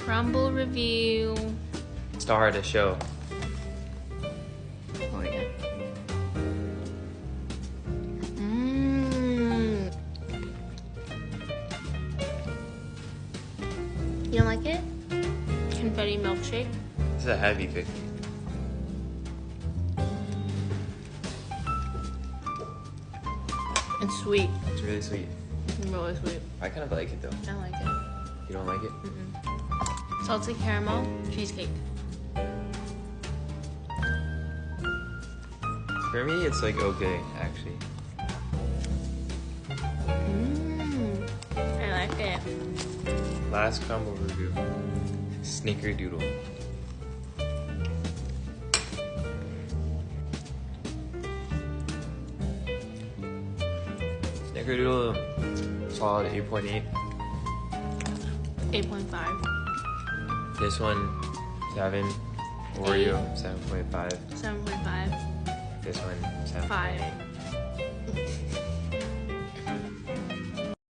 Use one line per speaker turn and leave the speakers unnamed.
Crumble review.
Star of the show.
Oh yeah. You don't like it? Confetti milkshake.
This is a heavy cookie.
It's sweet.
It's really sweet.
Really sweet.
I kind of like it though.
I like it.
You don't like it?
Salted caramel cheesecake.
For me, it's like okay, actually.
I like it.
Last crumble review. Snickerdoodle. Snickerdoodle, solid 8.8.
8.5.
This one, 7. Oreo, 7.5.
7.5.
This one, 7.8.
5.